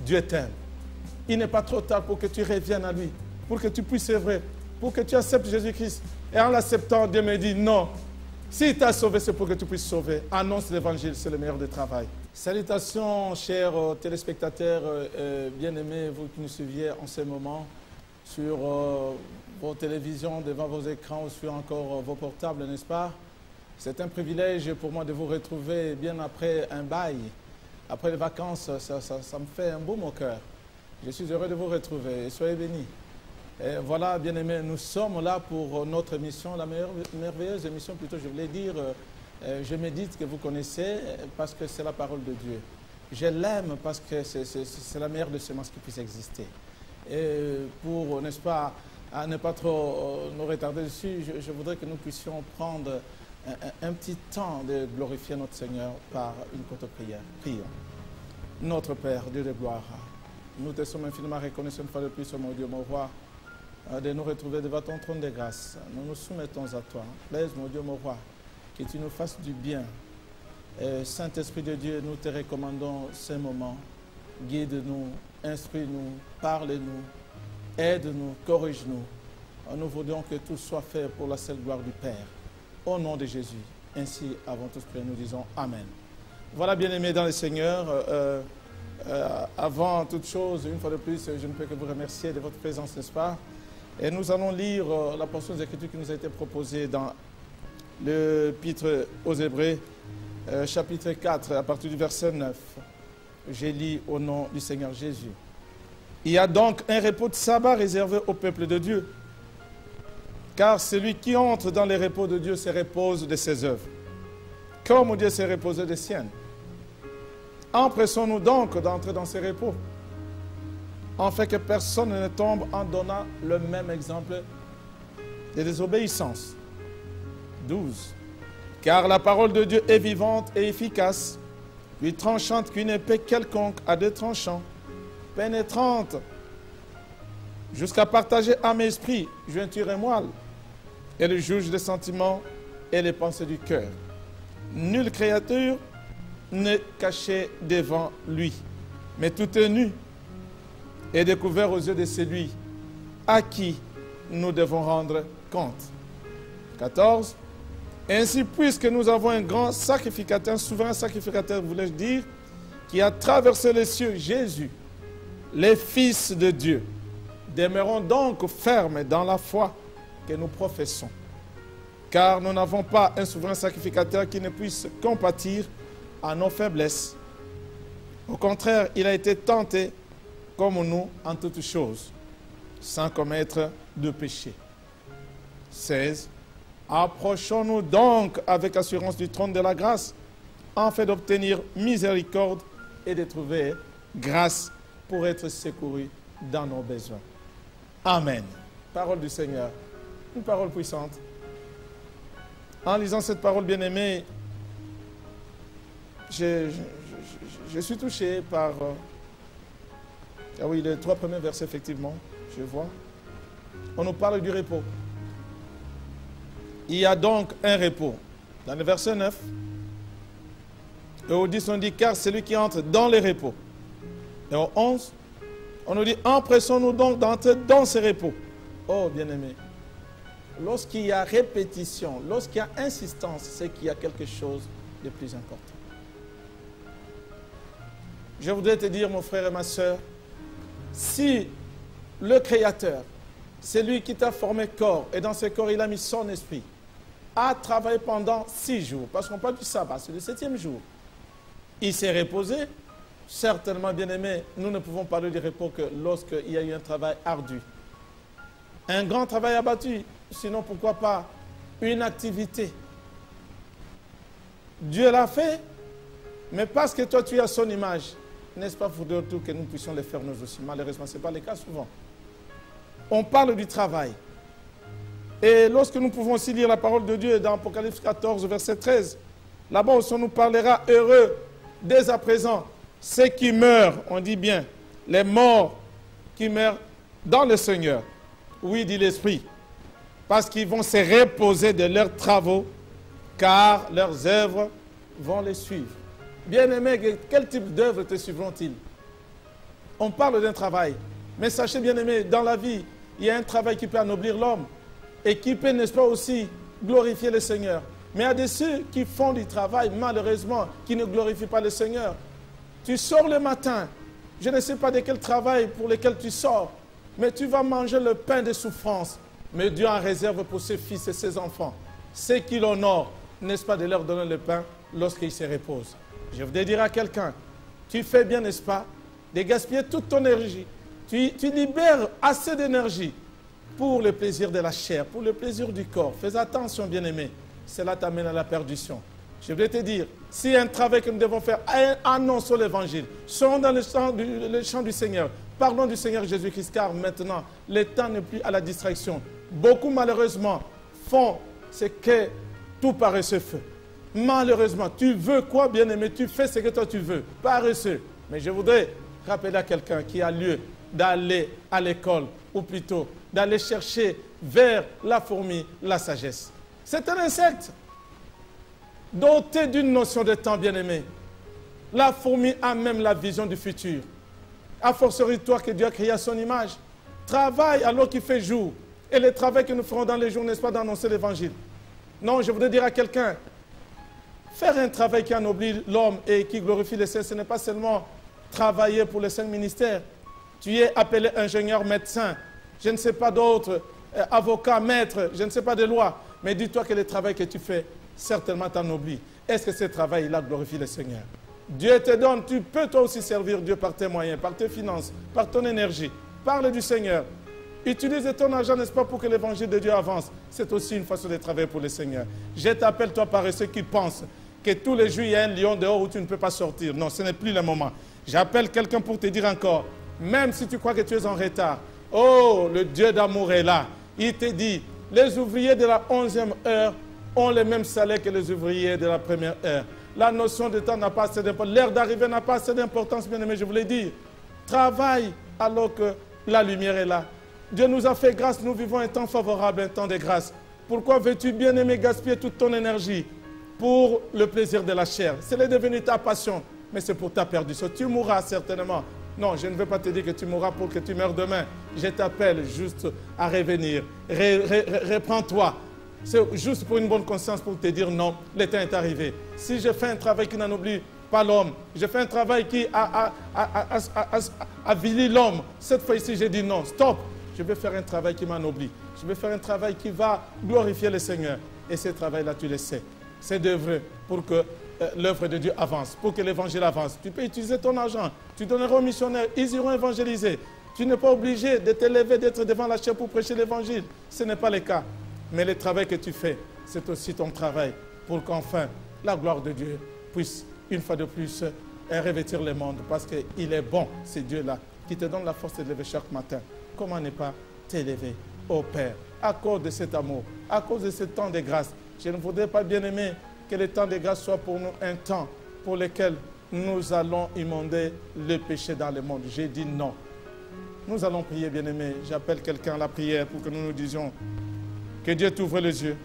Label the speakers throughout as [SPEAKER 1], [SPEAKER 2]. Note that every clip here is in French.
[SPEAKER 1] Dieu t'aime. Il n'est pas trop tard pour que tu reviennes à lui, pour que tu puisses œuvrer, pour que tu acceptes Jésus-Christ. Et en l'acceptant, Dieu me dit non. S'il t'a sauvé, c'est pour que tu puisses sauver. Annonce l'évangile, c'est le meilleur des travail. Salutations, chers téléspectateurs bien-aimés, vous qui nous suiviez en ce moment sur vos télévisions, devant vos écrans ou sur encore vos portables, n'est-ce pas? C'est un privilège pour moi de vous retrouver bien après un bail. Après les vacances, ça me fait un baume au cœur. Je suis heureux de vous retrouver et soyez bénis. Et voilà, bien-aimés, nous sommes là pour notre émission, la merveilleuse émission, plutôt, je voulais dire, je médite, que vous connaissez, parce que c'est la parole de Dieu. Je l'aime parce que c'est la meilleure de semences qui puisse exister. Et pour, n'est-ce pas, à ne pas trop nous retarder dessus, je voudrais que nous puissions prendre un petit temps de glorifier notre Seigneur par une courte prière. Prions. Notre Père, Dieu de gloire, nous te sommes infiniment reconnaissants une fois de plus, mon Dieu, mon roi, de nous retrouver devant ton trône de grâce. Nous nous soumettons à toi. Plaise, mon Dieu, mon roi, que tu nous fasses du bien. Saint-Esprit de Dieu, nous te recommandons ces moments. Guide-nous, instruis-nous, parle-nous, aide-nous, corrige-nous. Nous voudrions que tout soit fait pour la seule gloire du Père. Au nom de Jésus. Ainsi, avant tous prier, nous disons Amen. Voilà, bien-aimés dans le Seigneur. Avant toute chose, une fois de plus, je ne peux que vous remercier de votre présence, n'est-ce pas? Et nous allons lire la portion des Écritures qui nous a été proposée dans l'Épître aux Hébreux, chapitre 4, à partir du verset 9. J'ai lu au nom du Seigneur Jésus. Il y a donc un repos de sabbat réservé au peuple de Dieu. Car celui qui entre dans les repos de Dieu se repose de ses œuvres, comme Dieu s'est reposé des siennes. Empressons-nous donc d'entrer dans ces repos, en fait que personne ne tombe en donnant le même exemple de désobéissance. 12. Car la parole de Dieu est vivante et efficace, plus tranchante qu'une épée quelconque à deux tranchants, pénétrante jusqu'à partager âme et esprit, jointure et moelle, et le juge des sentiments et les pensées du cœur. Nulle créature n'est cachée devant lui, mais tout est nu et découvert aux yeux de celui à qui nous devons rendre compte. 14. Ainsi, puisque nous avons un grand sacrificateur, un souverain sacrificateur, voulais-je dire, qui a traversé les cieux, Jésus, les fils de Dieu, demeurons donc fermes dans la foi que nous professons. Car nous n'avons pas un souverain sacrificateur qui ne puisse compatir à nos faiblesses. Au contraire, il a été tenté comme nous en toutes choses, sans commettre de péché. 16. Approchons-nous donc avec assurance du trône de la grâce, afin d'obtenir miséricorde et de trouver grâce pour être secourus dans nos besoins. Amen. Parole du Seigneur, une parole puissante. En lisant cette parole, bien-aimée, je suis touché par... ah oui, les 3 premiers versets, effectivement, je vois. On nous parle du repos. Il y a donc un repos. Dans le verset 9, et au 10, on dit, car celui qui entre dans les repos. Et au 11, on nous dit, empressons-nous donc d'entrer dans ces repos. Oh, bien-aimé, lorsqu'il y a répétition, lorsqu'il y a insistance, c'est qu'il y a quelque chose de plus important. Je voudrais te dire, mon frère et ma soeur, si le Créateur, c'est lui qui t'a formé corps, et dans ce corps, il a mis son esprit, a travaillé pendant 6 jours, parce qu'on parle du sabbat, c'est le 7e jour. Il s'est reposé, certainement, bien-aimé, nous ne pouvons parler du repos que lorsqu'il y a eu un travail ardu. Un grand travail abattu, sinon pourquoi pas une activité. Dieu l'a fait, mais parce que toi tu as son image, n'est-ce pas pour dire tout que nous puissions le faire nous aussi? Malheureusement, ce n'est pas le cas souvent. On parle du travail. Et lorsque nous pouvons aussi lire la parole de Dieu dans Apocalypse 14, verset 13, là-bas aussi on nous parlera heureux dès à présent ceux qui meurent, on dit bien, les morts qui meurent dans le Seigneur. Oui, dit l'Esprit, parce qu'ils vont se reposer de leurs travaux, car leurs œuvres vont les suivre. Bien-aimé, quel type d'œuvres te suivront-ils? On parle d'un travail. Mais sachez bien aimé, dans la vie, il y a un travail qui peut anoblir l'homme et qui peut, n'est-ce pas, aussi glorifier le Seigneur. Mais il y a de ceux qui font du travail, malheureusement, qui ne glorifient pas le Seigneur. Tu sors le matin, je ne sais pas de quel travail pour lequel tu sors, mais tu vas manger le pain de souffrance. Mais Dieu en réserve pour ses fils et ses enfants. Ceux qui l'honorent, n'est-ce pas, de leur donner le pain lorsqu'ils se reposent. Je voudrais dire à quelqu'un, tu fais bien, n'est-ce pas, de gaspiller toute ton énergie. Tu libères assez d'énergie pour le plaisir de la chair, pour le plaisir du corps. Fais attention, bien-aimé. Cela t'amène à la perdition. Je voulais te dire, s'il y a un travail que nous devons faire, annonçons l'évangile. Soyons dans le champ du Seigneur. Parlons du Seigneur Jésus-Christ, car maintenant, le temps n'est plus à la distraction. Beaucoup, malheureusement, font ce que tout paresseux fait. Malheureusement, tu veux quoi, bien-aimé? Tu fais ce que toi tu veux. Paresseux. Mais je voudrais rappeler à quelqu'un qui a lieu d'aller à l'école, ou plutôt d'aller chercher vers la fourmi la sagesse. C'est un insecte doté d'une notion de temps, bien-aimé. La fourmi a même la vision du futur. A fortiori, toi que Dieu a créé à son image, travaille alors qu'il fait jour. Et le travail que nous ferons dans les jours, n'est-ce pas, d'annoncer l'évangile. Non, je voudrais dire à quelqu'un, faire un travail qui anoblit l'homme et qui glorifie le Seigneur, ce n'est pas seulement travailler pour le Saint-Ministère. Tu es appelé ingénieur, médecin, je ne sais pas d'autres, avocat, maître, je ne sais pas de loi. Mais dis-toi que le travail que tu fais, certainement t'enoblit. Est-ce que ce travail-là glorifie le Seigneur? Dieu te donne, tu peux toi aussi servir Dieu par tes moyens, par tes finances, par ton énergie. Parle du Seigneur. Utilise ton argent, n'est-ce pas, pour que l'évangile de Dieu avance. C'est aussi une façon de travailler pour le Seigneur. Je t'appelle, toi, paresseux qui pensent que tous les jours, il y a un lion dehors où tu ne peux pas sortir. Non, ce n'est plus le moment. J'appelle quelqu'un pour te dire encore, même si tu crois que tu es en retard, oh, le Dieu d'amour est là. Il te dit, les ouvriers de la 11e heure ont le même salaire que les ouvriers de la première heure. La notion de temps n'a pas assez d'importance. L'heure d'arrivée n'a pas assez d'importance, bien aimé, je voulais dire. Travaille alors que la lumière est là. Dieu nous a fait grâce, nous vivons un temps favorable, un temps de grâce. Pourquoi veux-tu, bien aimé, gaspiller toute ton énergie pour le plaisir de la chair? C'est devenu ta passion, mais c'est pour ta perdition. Tu mourras certainement. Non, je ne veux pas te dire que tu mourras pour que tu meurs demain. Je t'appelle juste à revenir. Reprends-toi. C'est juste pour une bonne conscience pour te dire non, le temps est arrivé. Si je fais un travail qui n'enoblit pas l'homme, je fais un travail qui avilit l'homme, cette fois-ci, j'ai dit non, stop. Je vais faire un travail qui m'enoblit. Je vais faire un travail qui va glorifier le Seigneur. Et ce travail-là, tu le sais. C'est d'œuvrer pour que l'œuvre de Dieu avance, pour que l'évangile avance. Tu peux utiliser ton argent. Tu donneras aux missionnaires. Ils iront évangéliser. Tu n'es pas obligé de te lever, d'être devant la chair pour prêcher l'évangile. Ce n'est pas le cas. Mais le travail que tu fais, c'est aussi ton travail pour qu'enfin la gloire de Dieu puisse, une fois de plus, revêtir le monde. Parce qu'il est bon, c'est Dieu-là, qui te donne la force de te lever chaque matin. Comment ne pas t'élever au Père à cause de cet amour, à cause de ce temps de grâce? Je ne voudrais pas, bien aimé, que le temps de grâce soit pour nous un temps pour lequel nous allons immonder le péché dans le monde. J'ai dit non. Nous allons prier, bien aimé. J'appelle quelqu'un à la prière pour que nous nous disions que Dieu t'ouvre les yeux,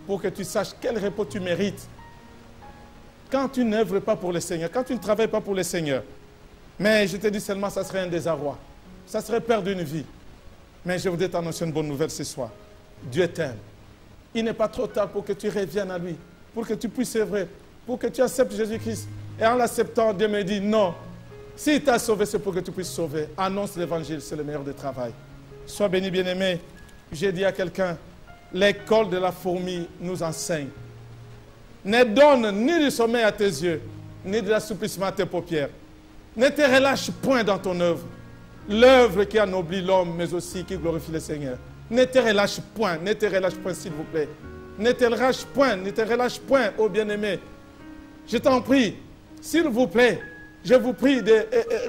[SPEAKER 1] pour que tu saches quel repos tu mérites quand tu n'œuvres pas pour le Seigneur, quand tu ne travailles pas pour le Seigneur. Mais je te dis seulement, ça serait un désarroi. Ça serait perdre une vie. Mais je voudrais t'annoncer une bonne nouvelle ce soir. Dieu t'aime. Il n'est pas trop tard pour que tu reviennes à lui, pour que tu puisses œuvrer, pour que tu acceptes Jésus-Christ. Et en l'acceptant, Dieu me dit non. S'il t'a sauvé, c'est pour que tu puisses sauver. Annonce l'évangile, c'est le meilleur des travail. Sois béni, bien-aimé. J'ai dit à quelqu'un, l'école de la fourmi nous enseigne. Ne donne ni du sommeil à tes yeux, ni de l'assouplissement à tes paupières. Ne te relâche point dans ton œuvre. L'œuvre qui anoblit l'homme, mais aussi qui glorifie le Seigneur. Ne te relâche point, s'il vous plaît. Ne te relâche point, ô bien-aimé. Je t'en prie, s'il vous plaît, je vous prie de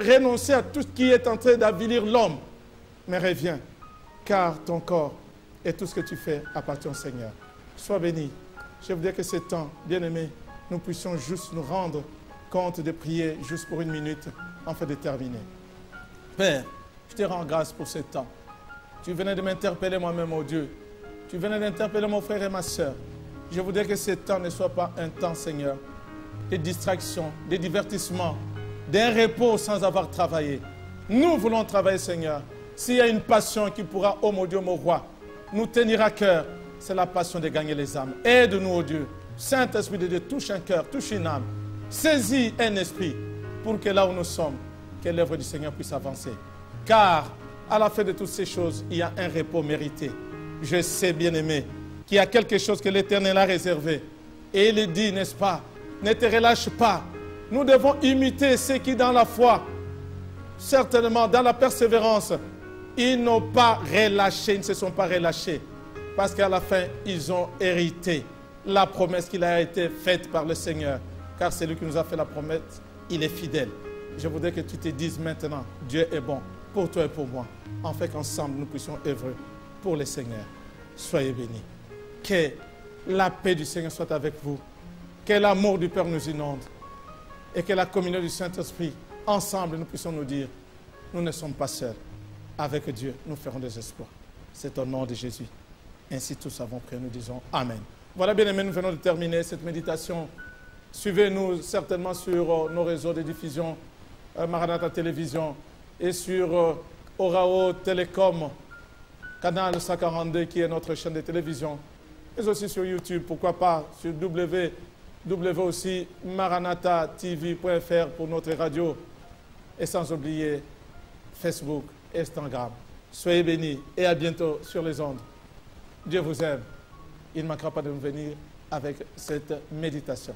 [SPEAKER 1] renoncer à tout ce qui est en train d'avilir l'homme. Mais reviens, car ton corps et tout ce que tu fais appartient au Seigneur. Sois béni. Je voudrais que ce temps, bien-aimé, nous puissions juste nous rendre compte de prier juste pour une minute, afin de terminer. Père, je te rends grâce pour ce temps. Tu venais de m'interpeller moi-même, oh Dieu. Tu venais d'interpeller mon frère et ma soeur. Je voudrais que ce temps ne soit pas un temps, Seigneur, de distraction, de divertissement, d'un repos sans avoir travaillé. Nous voulons travailler, Seigneur. S'il y a une passion qui pourra, ô mon Dieu, mon roi, nous tenir à cœur, c'est la passion de gagner les âmes. Aide-nous, ô Dieu. Saint-Esprit de Dieu, touche un cœur, touche une âme. Saisis un esprit pour que là où nous sommes, que l'œuvre du Seigneur puisse avancer. Car à la fin de toutes ces choses, il y a un repos mérité. Je sais, bien-aimé, qu'il y a quelque chose que l'Éternel a réservé. Et il dit, n'est-ce pas, ne te relâche pas. Nous devons imiter ceux qui, dans la foi, certainement dans la persévérance, ils n'ont pas relâché, ils ne se sont pas relâchés. Parce qu'à la fin, ils ont hérité la promesse qui a été faite par le Seigneur. Car c'est lui qui nous a fait la promesse, il est fidèle. Je voudrais que tu te dises maintenant, Dieu est bon pour toi et pour moi. En fait qu'ensemble, nous puissions œuvrer pour le Seigneur. Soyez bénis. Que la paix du Seigneur soit avec vous. Que l'amour du Père nous inonde. Et que la communion du Saint-Esprit, ensemble, nous puissions nous dire, nous ne sommes pas seuls. Avec Dieu, nous ferons des exploits. C'est au nom de Jésus. Ainsi tous avons prié, nous disons Amen. Voilà, bien aimés, nous venons de terminer cette méditation. Suivez-nous certainement sur nos réseaux de diffusion, Maranatha Télévision, et sur Orao Télécom, canal 142, qui est notre chaîne de télévision, mais aussi sur YouTube, pourquoi pas, sur www aussi, maranathatv.fr pour notre radio, et sans oublier Facebook et Instagram. Soyez bénis et à bientôt sur les ondes. Dieu vous aime. Il ne manquera pas de nous venir avec cette méditation.